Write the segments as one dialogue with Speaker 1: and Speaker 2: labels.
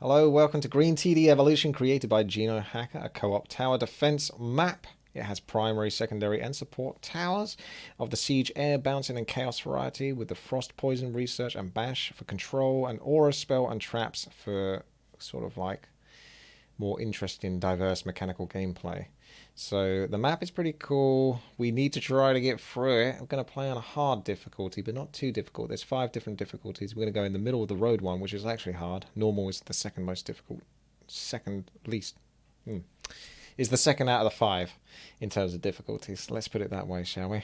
Speaker 1: Hello, welcome to Green TD Evolution, created by Geno Hacker, a co-op tower defense map. It has primary, secondary, and support towers of the Siege, Air, Bouncing, and Chaos variety, with the Frost, Poison, Research, and Bash for control, and Aura, Spell, and Traps for sort of like more interesting, diverse mechanical gameplay. So the map is pretty cool. We need to try to get through it. I'm going to play on a hard difficulty, but not too difficult. There's 5 different difficulties. We're going to go in the middle of the road one, which is actually hard. Normal is the second most difficult. Second least. Is the second out of the 5 in terms of difficulties. Let's put it that way, shall we?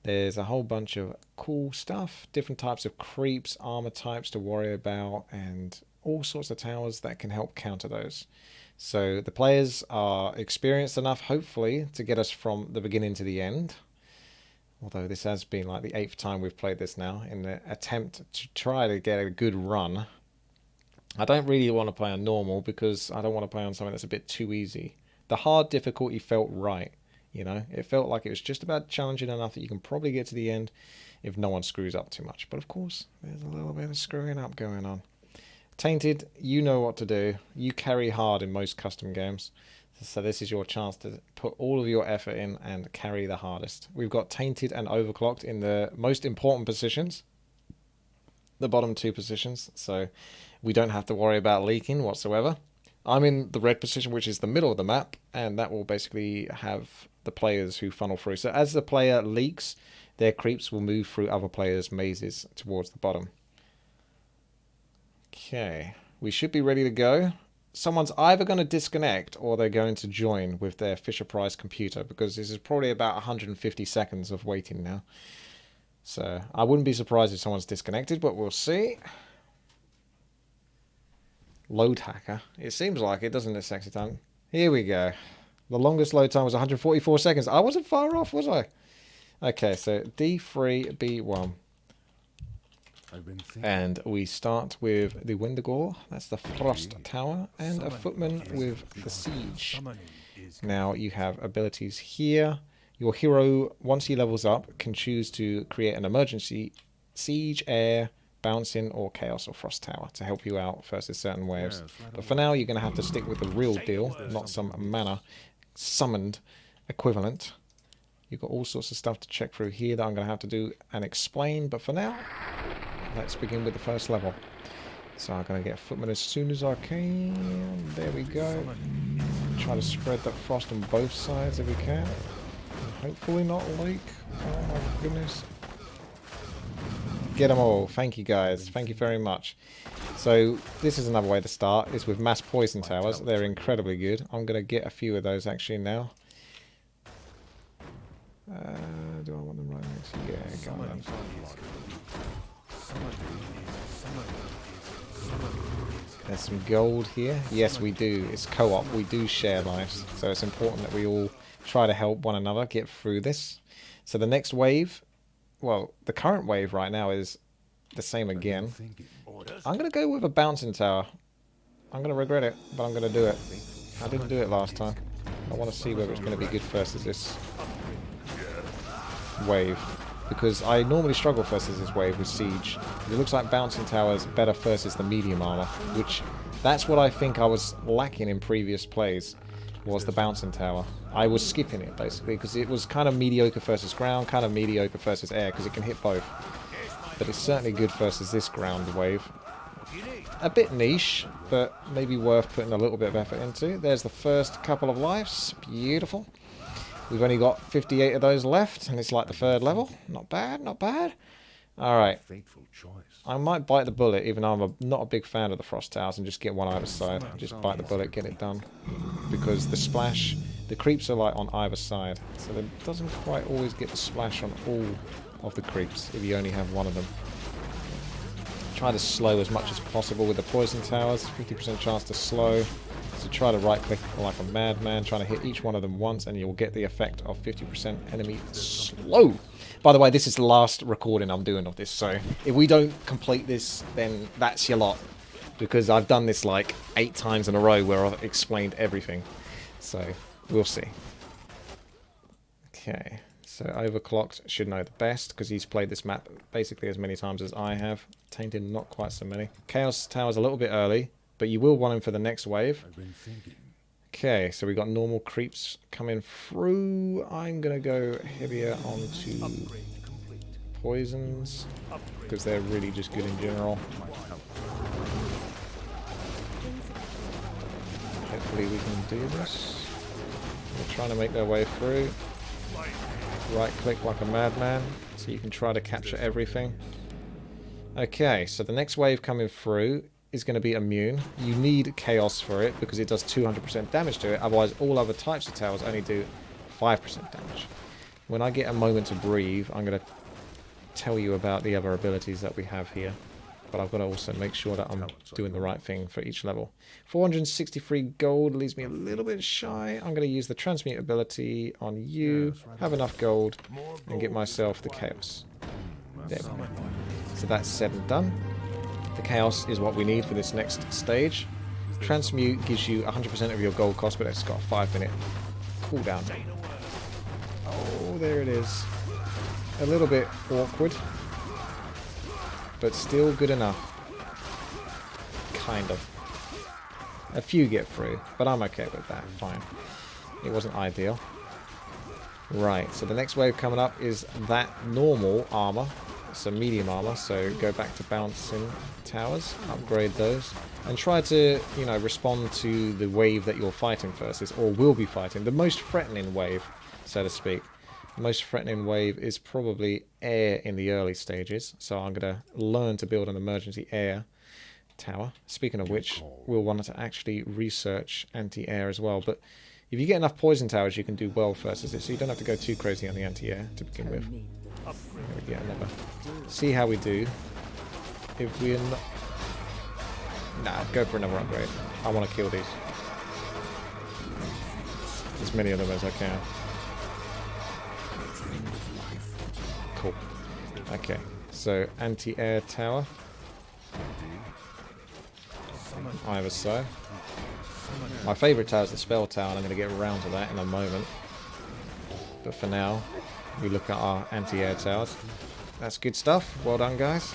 Speaker 1: There's a whole bunch of cool stuff. Different types of creeps, armor types to worry about, and all sorts of towers that can help counter those. So the players are experienced enough, hopefully, to get us from the beginning to the end. Although this has been like the 8th time we've played this now, in the attempt to try to get a good run. I don't really want to play on normal because I don't want to play on something that's a bit too easy. The hard difficulty felt right, you know. It felt like it was just about challenging enough that you can probably get to the end if no one screws up too much. But of course, there's a little bit of screwing up going on. Tainted, you know what to do. You carry hard in most custom games. So this is your chance to put all of your effort in and carry the hardest. We've got Tainted and Overclocked in the most important positions. The bottom 2 positions. So we don't have to worry about leaking whatsoever. I'm in the red position, which is the middle of the map. And that will basically have the players who funnel through. So as the player leaks, their creeps will move through other players' mazes towards the bottom. Okay, we should be ready to go. Someone's either going to disconnect or they're going to join with their Fisher-Price computer, because this is probably about 150 seconds of waiting now. So I wouldn't be surprised if someone's disconnected, but we'll see. Load hacker. It seems like it, doesn't it, sexy time? Here we go. The longest load time was 144 seconds. I wasn't far off, was I? Okay, so D3B1. And we start with the Wendigo, that's the Frost Tower, and a Footman with the Siege. Now you have abilities here. Your hero, once he levels up, can choose to create an emergency Siege, Air, Bouncing, or Chaos or Frost Tower to help you out versus certain waves. But for now, you're going to have to stick with the real deal, not some mana summoned equivalent. You've got all sorts of stuff to check through here that I'm going to have to do and explain, but for now, let's begin with the first level. So I'm going to get Footman as soon as I can. There we go. Try to spread that frost on both sides if we can. Hopefully not leak. Oh my goodness. Get them all. Thank you guys. Thank you very much. So this is another way to start, is with mass poison towers. They're incredibly good. I'm going to get a few of those actually now. Do I want them right next? Yeah, go on. There's some gold here. Yes, we do. It's co-op. We do share lives. So it's important that we all try to help one another get through this. So the next wave, well, the current wave right now is the same again. I'm going to go with a bouncing tower. I'm going to regret it, but I'm going to do it. I didn't do it last time. I want to see whether it's going to be good versus this wave, because I normally struggle versus this wave with Siege. It looks like bouncing towers better versus the medium armor, which that's what I think I was lacking in previous plays, was the bouncing tower. I was skipping it basically because it was kind of mediocre versus ground, kind of mediocre versus air, because it can hit both. But it's certainly good versus this ground wave. A bit niche, but maybe worth putting a little bit of effort into. There's the first couple of lives. Beautiful. We've only got 58 of those left, and it's like the 3rd level. Not bad, not bad. Alright. I might bite the bullet, even though I'm not a big fan of the Frost Towers, and just get one either side. Just bite the bullet, get it done. Because the splash, the creeps are like on either side. So it doesn't quite always get the splash on all of the creeps if you only have one of them. Try to slow as much as possible with the poison towers. 50% chance to slow. So try to right click like a madman, trying to hit each one of them once, and you'll get the effect of 50% enemy slow. By the way, this is the last recording I'm doing of this, so if we don't complete this, then that's your lot. Because I've done this like 8 times in a row where I've explained everything. So, we'll see. Okay, so Overclocked should know the best, because he's played this map basically as many times as I have. Tainted, not quite so many. Chaos Tower's a little bit early, but you will want him for the next wave.
Speaker 2: I've been thinking.
Speaker 1: Okay, so we got normal creeps coming through. I'm going to go heavier onto poisons, because they're really just good in general. Hopefully we can do this. They're trying to make their way through. Right click like a madman, so you can try to capture everything. Okay, so the next wave coming through is going to be immune. You need chaos for it because it does 200% damage to it. Otherwise, all other types of towers only do 5% damage. When I get a moment to breathe, I'm going to tell you about the other abilities that we have here. But I've got to also make sure that I'm doing the right thing for each level. 463 gold leaves me a little bit shy. I'm going to use the transmute ability on you, have enough gold, and get myself the chaos. There we go. So that's said and done. The chaos is what we need for this next stage. Transmute gives you 100% of your gold cost, but it's got a 5-minute cooldown. Oh, there it is. A little bit awkward, but still good enough. Kind of. A few get through, but I'm okay with that. Fine. It wasn't ideal. Right, so the next wave coming up is that normal armor. It's a medium armor, so go back to bouncing towers, upgrade those, and try to, you know, respond to the wave that you're fighting first, or will be fighting. The most threatening wave, so to speak. The most threatening wave is probably air in the early stages, so I'm going to learn to build an emergency air tower. Speaking of which, we'll want to actually research anti-air as well, but if you get enough poison towers, you can do well first, so you don't have to go too crazy on the anti-air to begin with. There we get another. See how we do. If we're not... Nah, go for another upgrade. I want to kill these. As many of them as I can. Cool. Okay, so anti-air tower. Either side. My favourite tower is the spell tower, and I'm going to get around to that in a moment. But for now, we look at our anti-air towers. That's good stuff. Well done, guys.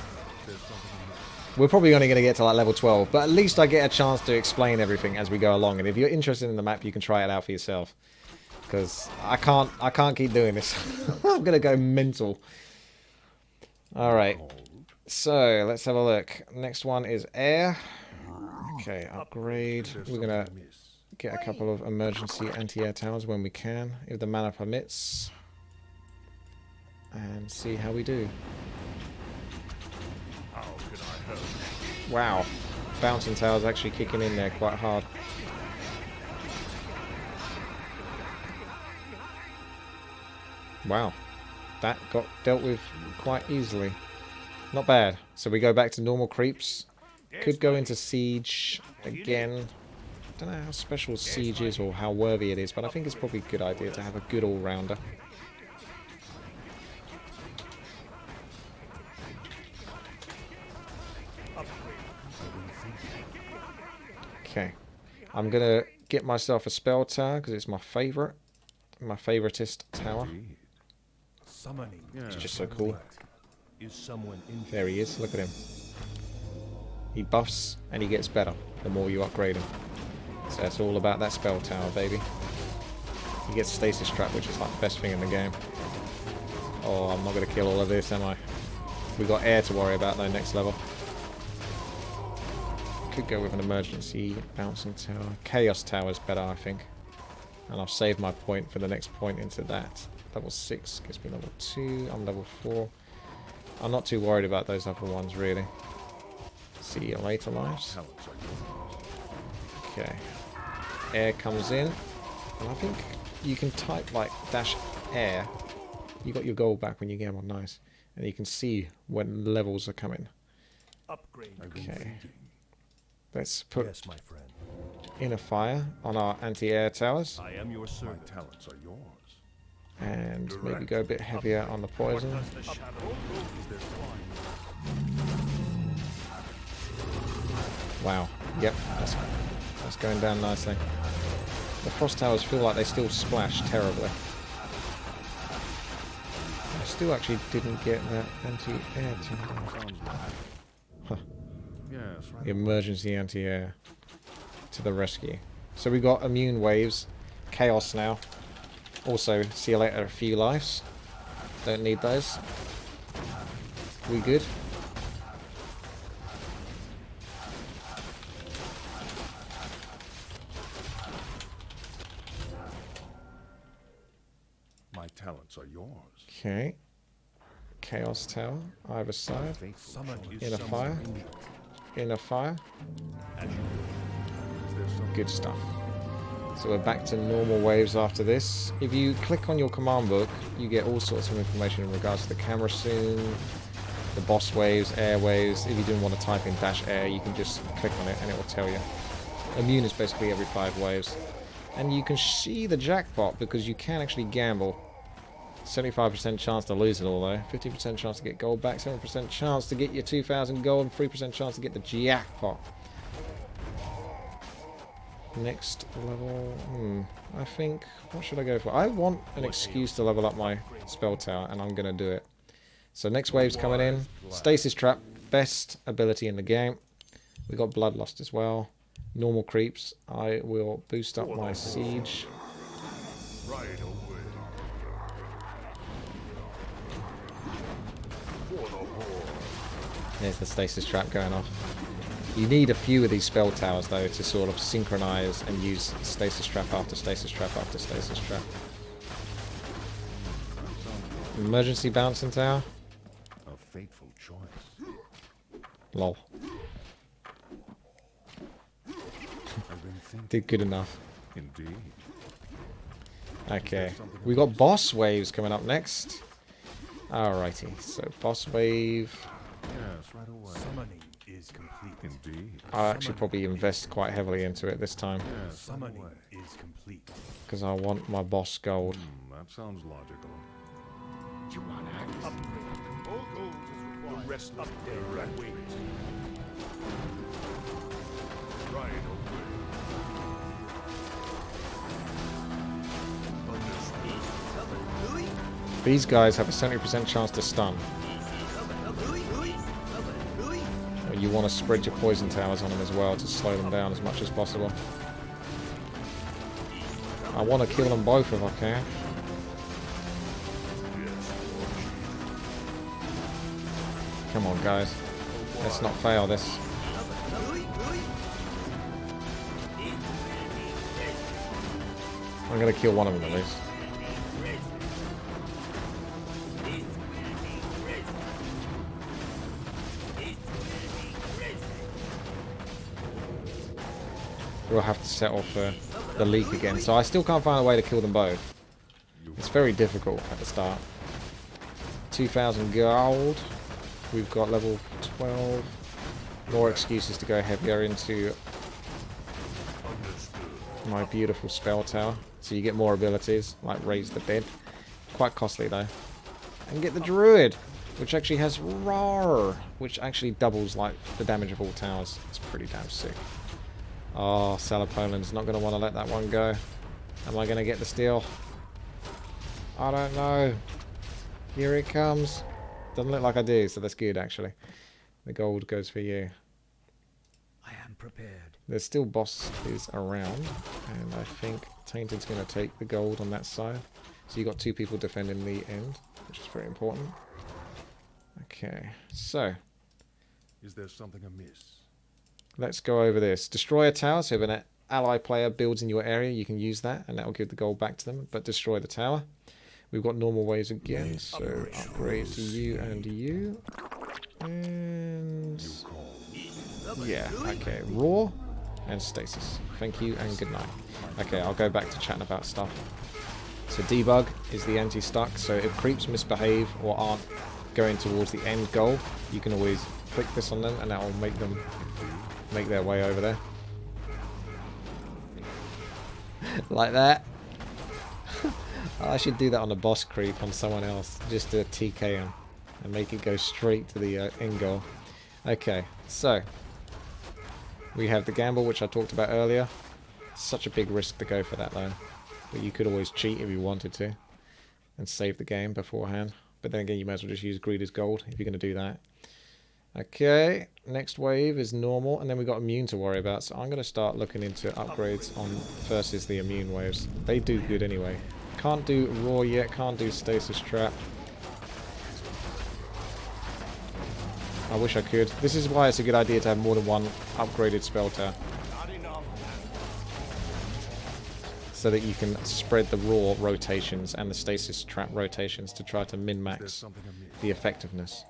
Speaker 1: We're probably only going to get to like level 12, but at least I get a chance to explain everything as we go along. And if you're interested in the map, you can try it out for yourself. Because I can't keep doing this. I'm going to go mental. Alright. So, let's have a look. Next one is air. Okay, upgrade. We're going to get a couple of emergency anti-air towers when we can, if the mana permits. And see how we do. Wow. Bouncing towers actually kicking in there quite hard. Wow. That got dealt with quite easily. Not bad. So we go back to normal creeps. Could go into siege again. Don't know how special siege is or how worthy it is, but I think it's probably a good idea to have a good all-rounder. Okay. I'm going to get myself a spell tower because it's my favourite. My favoritist tower. It's just so cool. There he is. Look at him. He buffs and he gets better the more you upgrade him. So it's all about that spell tower, baby. He gets stasis trap, which is like the best thing in the game. Oh, I'm not going to kill all of this, am I? We got air to worry about though next level. Could go with an emergency bouncing tower. Chaos tower is better, I think. And I'll save my point for the next point into that. Level 6 gives me level 2. I'm level 4. I'm not too worried about those other ones, really. See you later, lives. Okay. Air comes in. And I think you can type, like, dash air. You got your gold back when you get them. Nice. And you can see when levels are coming. Okay. Let's put inner fire on our anti-air towers.
Speaker 2: I am your servant. My talents are yours.
Speaker 1: And maybe go a bit heavier on the poison. Wow. Yep, that's going down nicely. The frost towers feel like they still splash terribly. I still actually didn't get that anti-air tower. Huh.
Speaker 2: Yes, right
Speaker 1: The
Speaker 2: away.
Speaker 1: emergency anti-air to the rescue. So we got immune waves, chaos now. Also, see you later, a few lives. Don't need those. We good?
Speaker 2: My talents are yours.
Speaker 1: Okay. Chaos tower, either side.
Speaker 2: Faithful
Speaker 3: Summon
Speaker 2: choice.
Speaker 3: is
Speaker 1: In a fire. In a fire.
Speaker 2: Is there something
Speaker 1: Good stuff. So we're back to normal waves after this. If you click on your command book, you get all sorts of information in regards to the camera zoom, the boss waves, air waves. If you didn't want to type in -air, you can just click on it and it will tell you. Immune is basically every 5 waves. And you can see the jackpot because you can actually gamble. 75% chance to lose it all though. 50% chance to get gold back, 7% chance to get your 2,000 gold, and 3% chance to get the jackpot. Next level, I think, what should I go for? I want an excuse to level up my spell tower, and I'm going to do it. So next wave's coming in. Stasis Trap, best ability in the game. We got Bloodlust as well. Normal creeps. I will boost up my siege.
Speaker 2: right away? For the horde.
Speaker 1: There's the Stasis Trap going off. You need a few of these spell towers though to sort of synchronize and use Stasis Trap after Stasis Trap after Stasis Trap. Emergency bouncing tower.
Speaker 2: A fateful choice.
Speaker 1: Lol.
Speaker 2: I've been thinking.
Speaker 1: Did good enough.
Speaker 2: Indeed.
Speaker 1: Okay. We got boss waves coming up next. Alrighty. So boss wave.
Speaker 2: Yes, right away.
Speaker 3: Summoning is complete.
Speaker 2: Indeed.
Speaker 1: I'll actually probably invest quite heavily into it this time.
Speaker 2: Yes, right
Speaker 3: Summoning
Speaker 2: away.
Speaker 3: is complete.
Speaker 1: Because I want my boss gold.
Speaker 2: That sounds logical.
Speaker 3: You want to upgrade. All gold is required. The rest up there and wait.
Speaker 2: Right away.
Speaker 1: These guys have a 70% chance to stun. You want to spread your poison towers on them as well to slow them down as much as possible. I want to kill them both if I can. Come on, guys. Let's not fail this. I'm going to kill one of them at least. We'll have to settle for the leak again. So I still can't find a way to kill them both. It's very difficult at the start. 2,000 gold. We've got level 12. More excuses to go heavier into my beautiful spell tower. So you get more abilities, like raise the dead. Quite costly though. And get the druid, which actually has roar, which actually doubles like the damage of all towers. It's pretty damn sick. Oh, Salapolin's not going to want to let that one go. Am I going to get the steal? I don't know. Here it comes. Doesn't look like I do, so that's good actually. The gold goes for you.
Speaker 3: I am prepared.
Speaker 1: There's still bosses around, and I think Tainted's going to take the gold on that side. So you got 2 people defending the end, which is very important. Okay, so
Speaker 2: Is there something amiss?
Speaker 1: let's go over this. Destroy a tower, so if an ally player builds in your area, you can use that, and that will give the gold back to them, but destroy the tower. We've got normal ways again, so upgrade to you and you. And yeah, okay, raw and stasis. Thank you and good night. Okay, I'll go back to chatting about stuff. So debug is the anti-stuck, so if creeps misbehave or aren't going towards the end goal, you can always click this on them and that will make them make their way over there. Like that. I should do that on a boss creep on someone else, just to TK him and make it go straight to the end goal. Okay, so we have the gamble, which I talked about earlier. Such a big risk to go for that though, but you could always cheat if you wanted to and save the game beforehand. But then again, you might as well just use greed as gold if you're going to do that. Okay, next wave is normal, and then we got immune to worry about. So I'm going to start looking into upgrades on versus the immune waves. They do good anyway. Can't do raw yet, can't do stasis trap. I wish I could. This is why it's a good idea to have more than one upgraded spell tower. So that you can spread the raw rotations and the stasis trap rotations to try to min-max the effectiveness.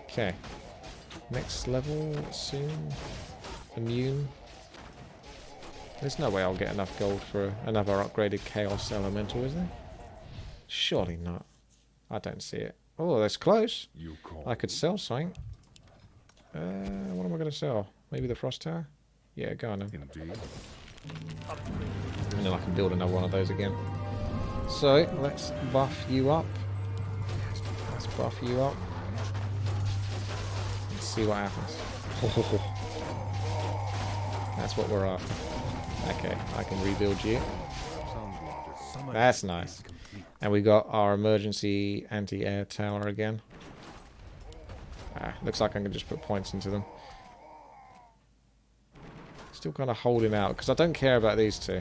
Speaker 1: Okay. Next level soon. Immune. There's no way I'll get enough gold for another upgraded Chaos Elemental, is there? Surely not. I don't see it. Oh, that's close. I could sell something. What am I going to sell? Maybe the Frost Tower? Yeah, go on then. And then I can build another one of those again. So, let's buff you up. Let's buff you up. And see what happens. That's what we're after. Okay, I can rebuild you. That's nice. And we got our emergency anti-air tower again. Looks like I can just put points into them. Still kind of holding out, because I don't care about these two.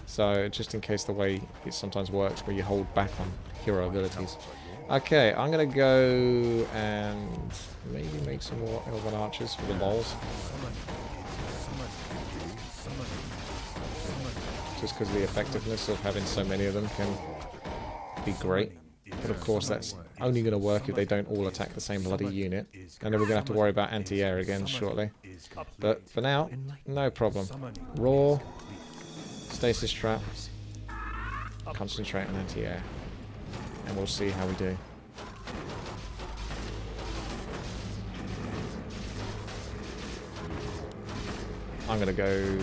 Speaker 1: So, just in case the way it sometimes works, where you hold back on hero abilities. Okay, I'm going to go and maybe make some more Elven Archers for the balls. Just because of the effectiveness of having so many of them can be great. But of course that's only going to work if they don't all attack the same bloody unit. And then we're going to have to worry about anti-air again shortly. But for now, no problem. Raw, stasis trap, concentrate on anti-air. And we'll see how we do. I'm going to go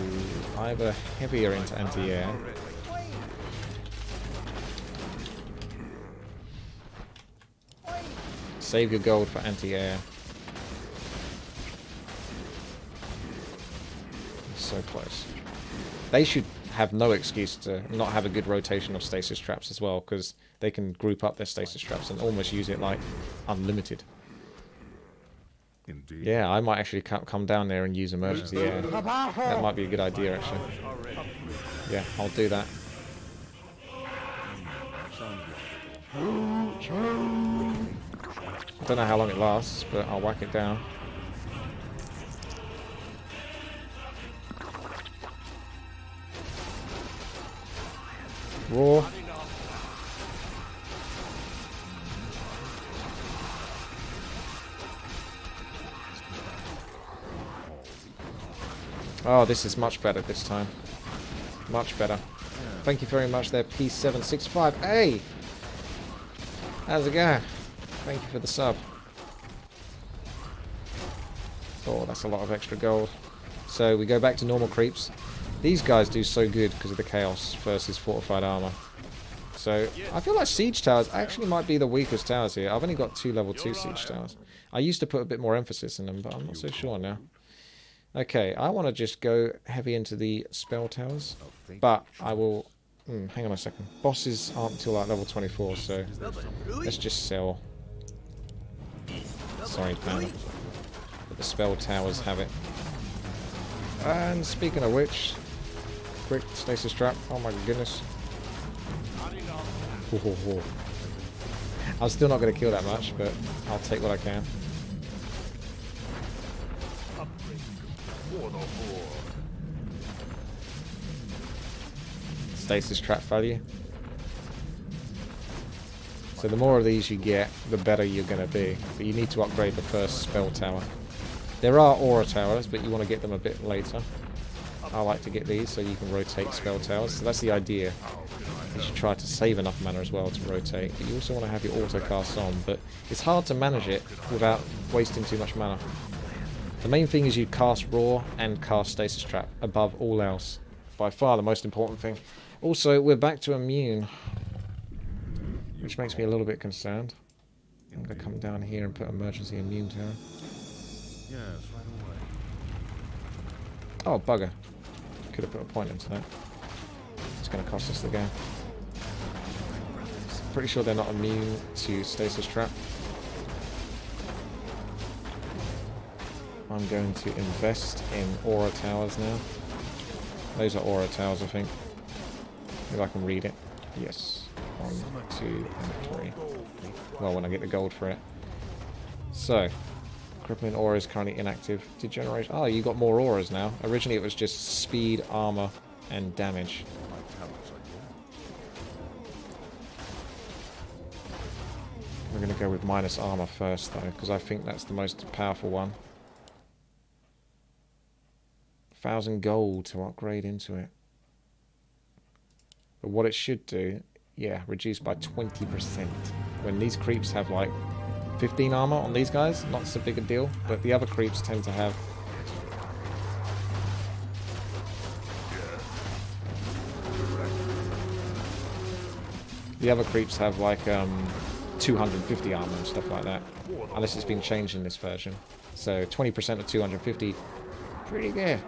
Speaker 1: either heavier into anti-air. Save your gold for anti-air. So close. They should have no excuse to not have a good rotation of stasis traps as well, because they can group up their stasis traps and almost use it like unlimited.
Speaker 2: Indeed.
Speaker 1: Yeah, I might actually come down there and use emergency air. That might be a good idea, actually. Yeah, I'll do that. I don't know how long it lasts, but I'll whack it down. Raw. Oh, this is much better this time. Much better. Thank you very much there, P765. Hey! How's it going? Thank you for the sub. Oh, that's a lot of extra gold. So we go back to normal creeps. These guys do so good because of the chaos versus fortified armor. So I feel like siege towers actually might be the weakest towers here. I've only got 2 level 2 siege towers. I used to put a bit more emphasis in them, but I'm not so sure now. Okay, I want to just go heavy into the spell towers, but I will... hang on a second. Bosses aren't until like level 24, so let's just sell. Sorry, mana. But the spell towers have it. And speaking of which, quick stasis trap. Oh my goodness. I'm still not going to kill that much, but I'll take what I can. Stasis trap value. So the more of these you get, the better you're going to be. But you need to upgrade the first spell tower. There are aura towers, but you want to get them a bit later. I like to get these so you can rotate spell towers. So that's the idea. You should try to save enough mana as well to rotate. But you also want to have your auto casts on, but it's hard to manage it without wasting too much mana. The main thing is you cast raw and cast stasis trap above all else. By far the most important thing. Also, we're back to immune, which makes me a little bit concerned. I'm going to come down here and put emergency immune tower.
Speaker 2: Yes, right away.
Speaker 1: Oh, bugger. Could have put a point into that. It's going to cost us the game. pretty sure they're not immune to stasis trap. I'm going to invest in aura towers now. Those are aura towers, I think. Maybe I can read it. Yes. 1, 2, and 3. Well, when I get the gold for it. So, crippling aura is currently inactive. Degeneration. Oh, you got more auras now. Originally it was just speed, armor, and damage. We're going to go with minus armor first, though, because I think that's the most powerful one. 1,000 gold to upgrade into it. But what it should do, yeah, reduce by 20%. When these creeps have like 15 armor on these guys, not so big a deal, but the other creeps tend to have... The other creeps have like 250 armor and stuff like that, unless it's been changed in this version. So 20% of 250, pretty good.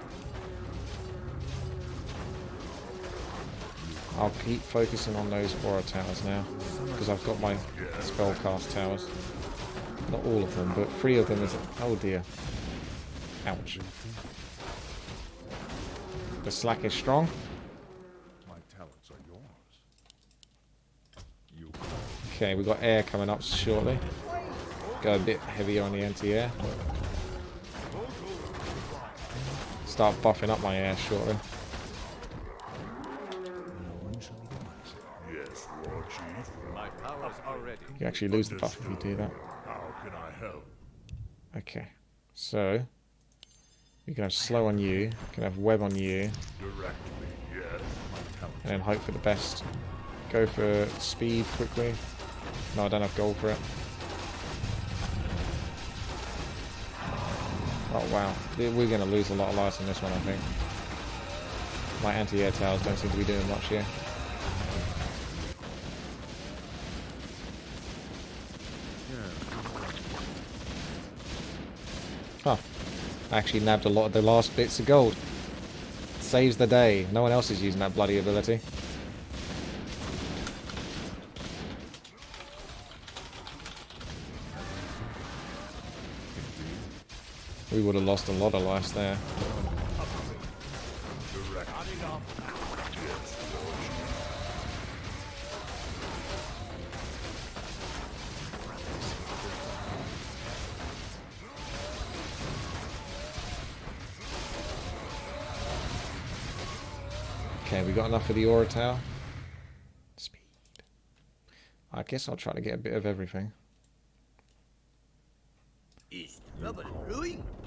Speaker 1: I'll keep focusing on those aura towers now, because I've got my spellcast towers. Not all of them, but 3 of them is... Oh dear. Ouch. The slack is strong.
Speaker 2: My talents are yours.
Speaker 1: Okay, we've got air coming up shortly. Go a bit heavier on the anti-air. Start buffing up my air shortly.
Speaker 3: Yes, War Chief.
Speaker 2: My powers are ready.
Speaker 1: You actually lose the buff if you do that.
Speaker 3: How can I help?
Speaker 1: Okay, so you can have slow on you, you can have web on you,
Speaker 3: Direct me, yes.
Speaker 1: and then hope for the best. Go for speed quickly. No, I don't have gold for it. Oh wow, we're going to lose a lot of lives on this one, I think. My anti-air towers don't seem to be doing much here. Huh. I actually nabbed a lot of the last bits of gold. Saves the day. No one else is using that bloody ability. We would have lost a lot of lives there. Okay, we got enough for the aura tower. Speed. I guess I'll try to get a bit of everything.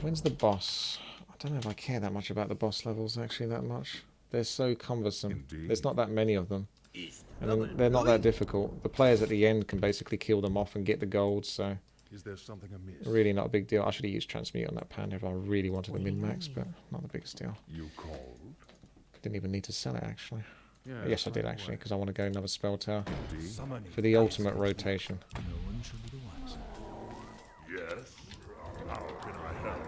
Speaker 1: When's the boss? I don't know if I care that much about the boss levels actually that much. They're so cumbersome.
Speaker 2: Indeed.
Speaker 1: There's not that many of them. And then they're not that difficult. The players at the end can basically kill them off and get the gold, so
Speaker 2: Is there something amiss?
Speaker 1: really not a big deal. I should have used transmute on that panda if I really wanted a min-max, but not the biggest deal.
Speaker 2: You called?
Speaker 1: Didn't even need to sell it actually.
Speaker 2: Yes,
Speaker 1: Yes, I did actually, because I want to go another spell tower
Speaker 2: Indeed.
Speaker 1: for the ultimate rotation.
Speaker 3: Yes. How can I help?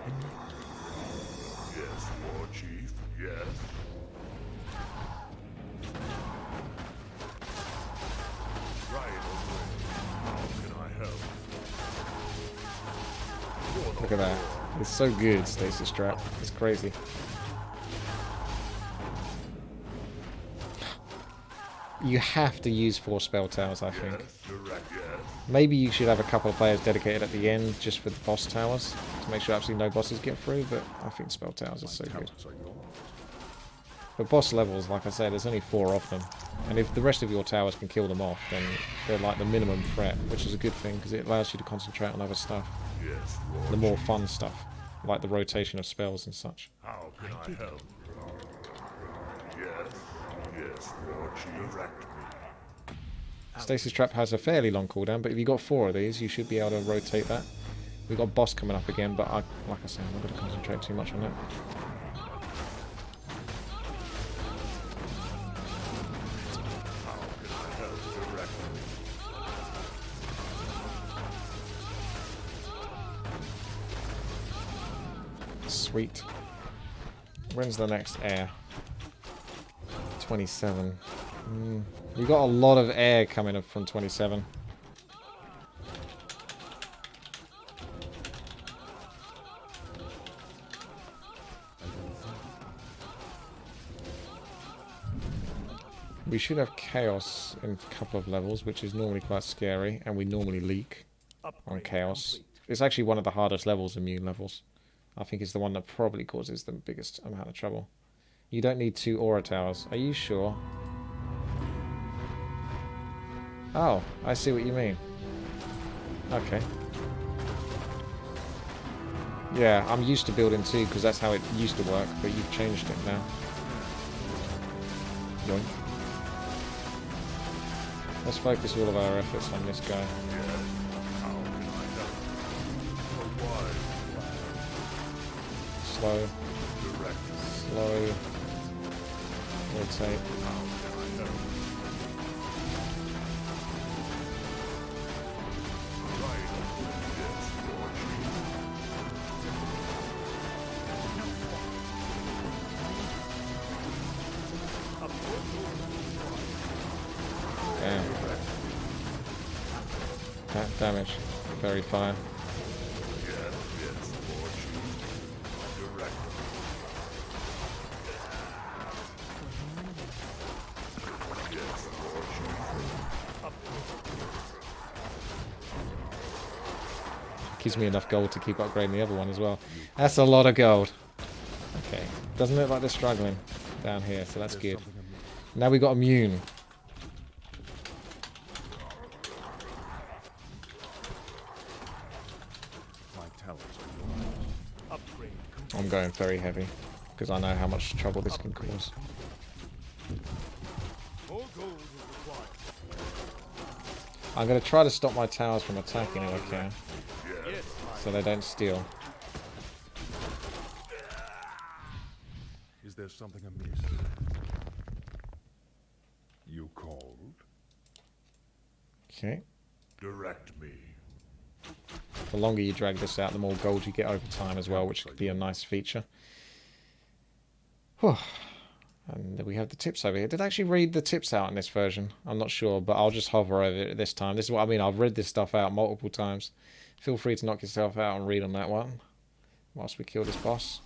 Speaker 3: Yes, War Chief. Yes. Right away. How can I help?
Speaker 1: Look at that. It's so good, Stasis Trap. It's crazy. You have to use 4 spell towers, I think.
Speaker 3: Yes, direct, yes.
Speaker 1: Maybe you should have a couple of players dedicated at the end just for the boss towers to make sure absolutely no bosses get through, but I think spell towers are so good.
Speaker 2: Talents are yours.
Speaker 1: But boss levels, like I said, there's only 4 of them. And if the rest of your towers can kill them off, then they're like the minimum threat, which is a good thing because it allows you to concentrate on other stuff.
Speaker 3: Yes, War
Speaker 1: The more fun stuff, like the rotation of spells and such.
Speaker 3: How can I help? Yes. Yes, War Chief. Direct me.
Speaker 1: Stasis Trap has a fairly long cooldown, but if you got 4 of these, you should be able to rotate that. We've got boss coming up again, but like I said, I'm not going to concentrate too much on that.
Speaker 3: How can I help? Direct me.
Speaker 1: Sweet. When's the next air? 27. We got a lot of air coming up from 27. We should have chaos in a couple of levels, which is normally quite scary, and we normally leak on chaos. It's actually one of the hardest levels, immune levels. I think it's the one that probably causes the biggest amount of trouble. You don't need 2 aura towers. Are you sure? Oh, I see what you mean. Okay. Yeah, I'm used to building 2 because that's how it used to work, but you've changed it now. Yoink. Let's focus all of our efforts on this guy. Slow. Slow. Rotate. Damn. That damage. Very fire. Gives me enough gold to keep upgrading the other one as well. That's a lot of gold. Okay. Doesn't look like they're struggling down here, so that's good. Now we got immune. I'm going very heavy because I know how much trouble this can cause. I'm going to try to stop my towers from attacking if I can, so they don't steal.
Speaker 2: Is there something amiss? You called?
Speaker 1: Okay.
Speaker 2: Direct me.
Speaker 1: The longer you drag this out, the more gold you get over time as well, which could be a nice feature. Whew. And we have the tips over here. Did I actually read the tips out in this version? I'm not sure, but I'll just hover over it this time. This is what I mean. I've read this stuff out multiple times. Feel free to knock yourself out and read on that one whilst we kill this boss.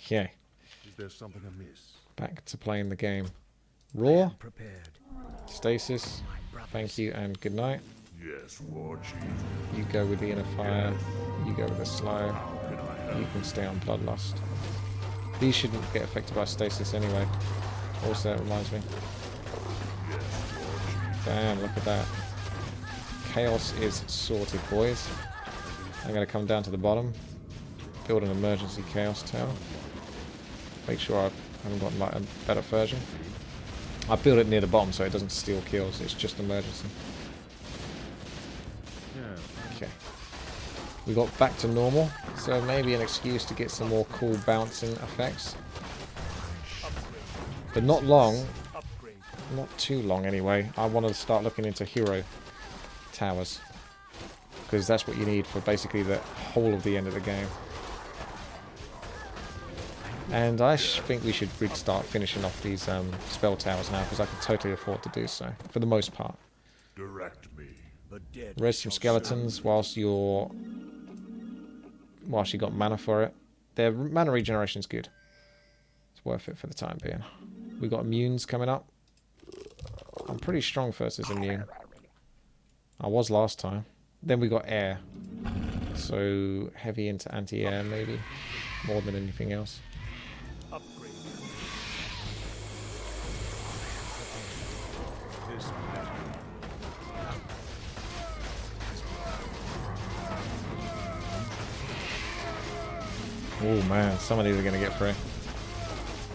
Speaker 1: Okay.
Speaker 2: Is there something amiss?
Speaker 1: Back to playing the game. Raw. Stasis. Thank you and good night.
Speaker 2: Yes, War Chief.
Speaker 1: You go with the inner fire. You go with the slow. You can stay on bloodlust. These shouldn't get affected by stasis anyway. Also, it reminds me. Damn, look at that. Chaos is sorted, boys. I'm going to come down to the bottom. Build an emergency chaos tower. Make sure I haven't got like a better version. I build it near the bottom so it doesn't steal kills. It's just emergency. Okay. We got back to normal, so maybe an excuse to get some more cool bouncing effects. But not long. Not too long anyway. I want to start looking into hero towers. Because that's what you need for basically the whole of the end of the game. And I think we should really start finishing off these spell towers now, because I can totally afford to do so, for the most part.
Speaker 2: Direct me.
Speaker 1: Res some skeletons whilst you got mana for it. Their mana regeneration is good. It's worth it for the time being. We got immunes coming up. I'm pretty strong versus immune. I was last time. Then we got air. So heavy into anti-air maybe, more than anything else. Oh man, some of these are going to get free.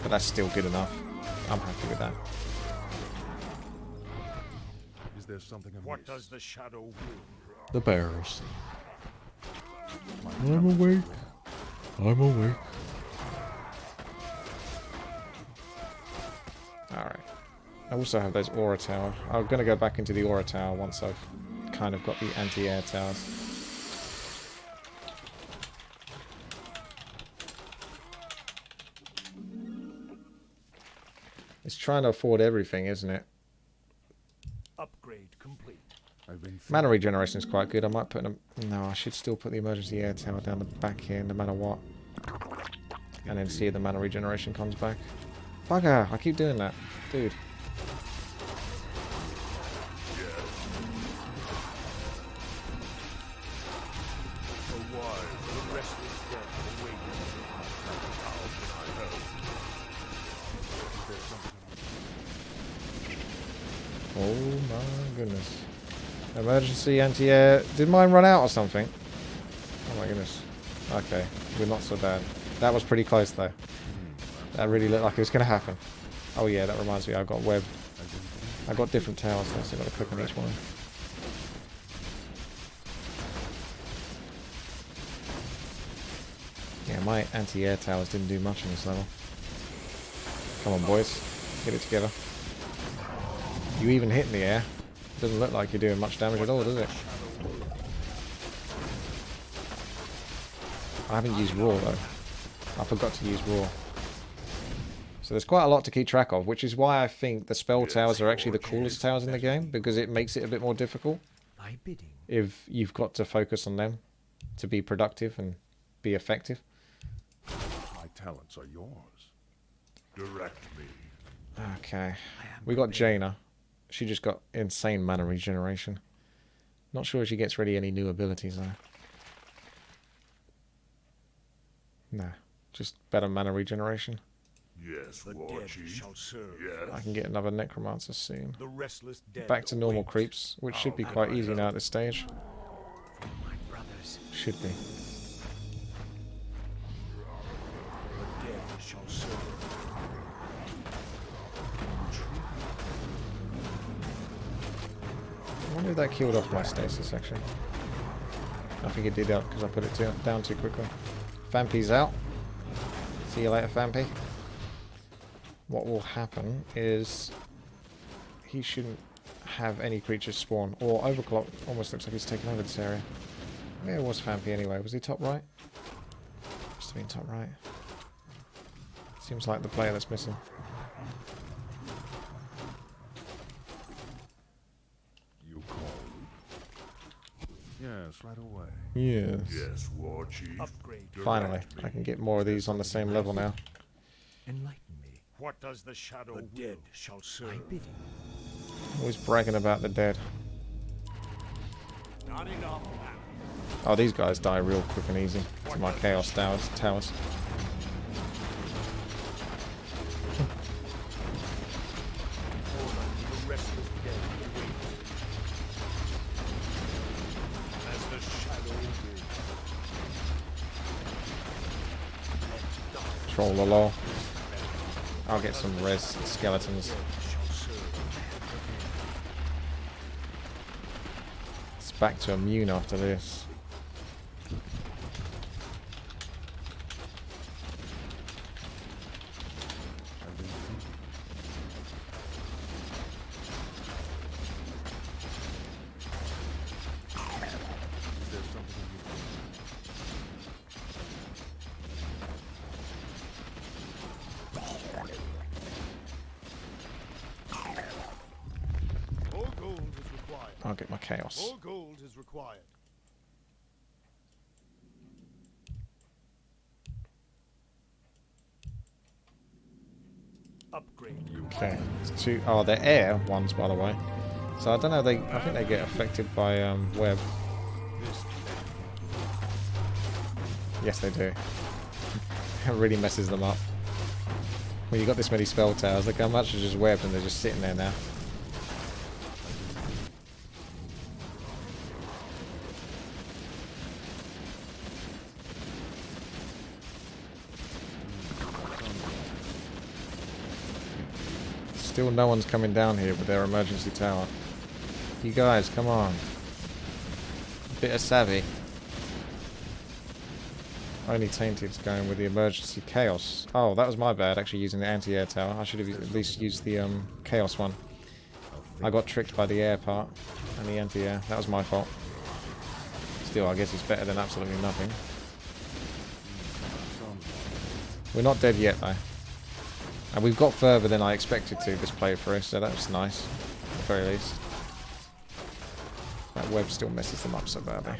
Speaker 1: But that's still good enough. I'm happy with that.
Speaker 2: Is there something amiss?
Speaker 3: What does the shadow will?
Speaker 1: The bears. I'm awake. I'm awake. Alright. I also have those aura tower. I'm going to go back into the aura tower once I've kind of got the anti-air towers. It's trying to afford everything, isn't it?
Speaker 3: Upgrade complete.
Speaker 1: Mana regeneration is quite good. I might put no, I should still put the emergency air tower down the back here, no matter what. And then see if the mana regeneration comes back. Bugger! I keep doing that. Dude. Oh my goodness. Emergency anti-air. Did mine run out or something? Oh my goodness. Okay, we're not so bad. That was pretty close though. That really looked like it was going to happen. Oh yeah, that reminds me, I've got web. I've got different towers now, so I've got to click on each one. Yeah, my anti-air towers didn't do much on this level. Come on boys, get it together. You even hit in the air. Doesn't look like you're doing much damage at all, does it? I haven't used raw though. I forgot to use raw. So there's quite a lot to keep track of, which is why I think the spell towers are actually the coolest towers in the game, because it makes it a bit more difficult if you've got to focus on them to be productive and be effective.
Speaker 2: My talents are yours. Direct me.
Speaker 1: Okay. We got Jaina. She just got insane mana regeneration. Not sure if she gets really any new abilities though. Nah, just better mana regeneration.
Speaker 2: Yes, Warchief. Yes.
Speaker 1: I can get another necromancer soon.
Speaker 3: The restless dead
Speaker 1: Back to normal
Speaker 3: await.
Speaker 1: creeps, which should be quite easy now at this stage.
Speaker 3: My brothers,
Speaker 1: Should be.
Speaker 3: the dead shall serve.
Speaker 1: I wonder if that killed off my stasis actually. I think it did that because I put it down too quickly. Vampy's out. See you later, Vampy. What will happen is he shouldn't have any creatures spawn. Or Overclock almost looks like he's taken over this area. Where was Vampy anyway? Was he top right? Must have been top right. Seems like the player that's missing.
Speaker 2: You called? Yes, right away.
Speaker 1: Yes.
Speaker 2: Yes, Warchief.
Speaker 3: Upgrade.
Speaker 1: Finally, I can get more of these on the same level now.
Speaker 4: Enlighten me.
Speaker 3: What does the shadow the dead shall serve?
Speaker 1: Always bragging about the dead.
Speaker 3: Not enough.
Speaker 1: Oh, these guys die real quick and easy to my chaos towers.
Speaker 3: The restless dead await. As the shadow will.
Speaker 1: Troll the law. I'll get some res skeletons.
Speaker 3: Shall serve.
Speaker 1: It's back to immune after this.
Speaker 3: More gold is required.
Speaker 1: I'll get my chaos.
Speaker 3: More gold is required. Upgrade.
Speaker 1: Okay. It's two. Oh, they're air ones, by the way. So I don't know. I think they get affected by web. Yes, they do. It really messes them up. When you got this many spell towers, look how much is just webbed, and they're just sitting there now. Still no one's coming down here with their emergency tower. You guys, come on. Bit of savvy. Only Tainted's going with the emergency chaos. Oh, that was my bad, actually using the anti-air tower. I should have at least used the chaos one. I got tricked by the air part and the anti-air. That was my fault. Still, I guess it's better than absolutely nothing. We're not dead yet, though. And we've got further than I expected to this playthrough, so that's nice. At the very least. That web still messes them up so badly.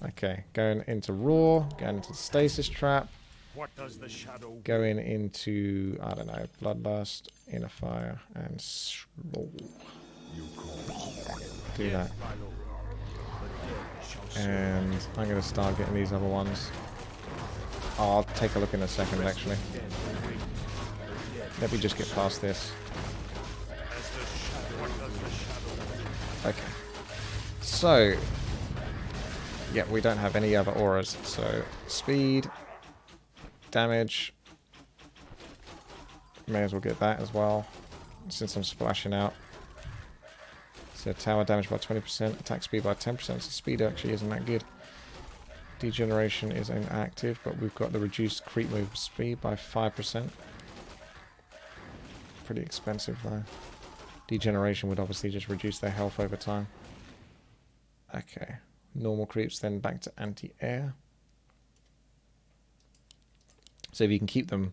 Speaker 1: Okay, going into Raw, going into the Stasis Trap.
Speaker 3: What does the shadow
Speaker 1: Going into, I don't know, Bloodlust, Inner Fire, and Slow. Do that. And I'm going to start getting these other ones. Oh, I'll take a look in a second, actually. Let me just get past this. Okay. So, yeah, we don't have any other auras. So, speed, damage. May as well get that as well, since I'm splashing out. So, tower damage by 20%, attack speed by 10%. So, speed actually isn't that good. Degeneration is inactive, but we've got the reduced creep move speed by 5%. Pretty expensive though. Degeneration would obviously just reduce their health over time. Okay. Normal creeps, then back to anti-air. So if you can keep them,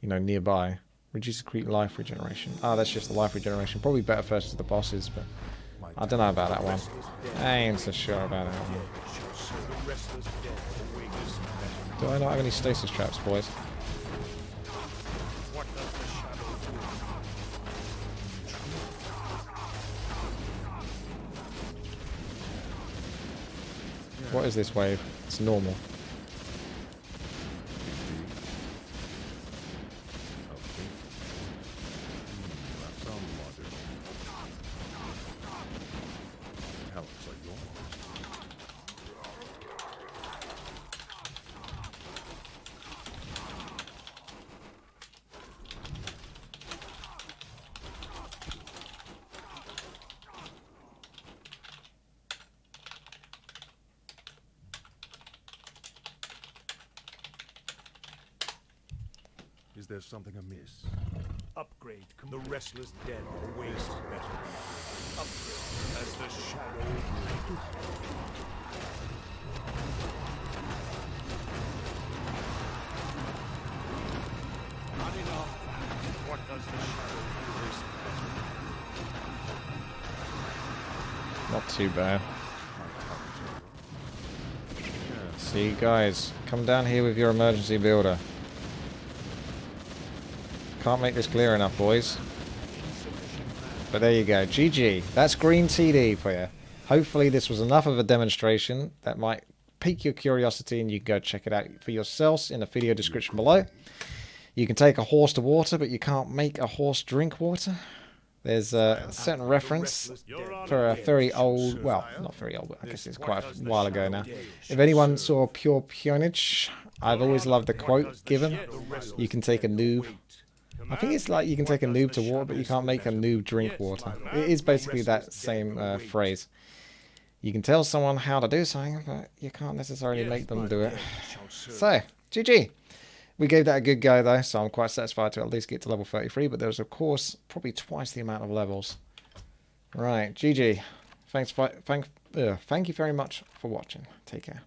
Speaker 1: you know, nearby. Reduce the creep life regeneration. Oh, that's just the life regeneration. Probably better first to the bosses, but I don't know about that one. I ain't so sure about that one. Do I not have any stasis traps, boys? What is this wave? It's normal.
Speaker 2: Is there something amiss?
Speaker 3: upgrade? The restless dead awaits better. Upgrade as the shadow. Not enough. What does the shadow do?
Speaker 1: Not too bad. See, guys, come down here with your emergency builder. Can't make this clear enough, boys. But there you go. GG. That's green TD for you. Hopefully this was enough of a demonstration that might pique your curiosity and you can go check it out for yourselves in the video description below. You can take a horse to water, but you can't make a horse drink water. There's a certain reference for a very old, well, not very old, but I guess it's quite a while ago now. If anyone saw Pure Peonage, I've always loved the quote given. You can take a noob. I think it's like you can take a noob to water, but you can't make a noob drink water. It is basically that same phrase. You can tell someone how to do something, but you can't necessarily make them do it. So, GG. We gave that a good go though, so I'm quite satisfied to at least get to level 33, but there's of course probably twice the amount of levels. Right, GG. Thank you very much for watching. Take care.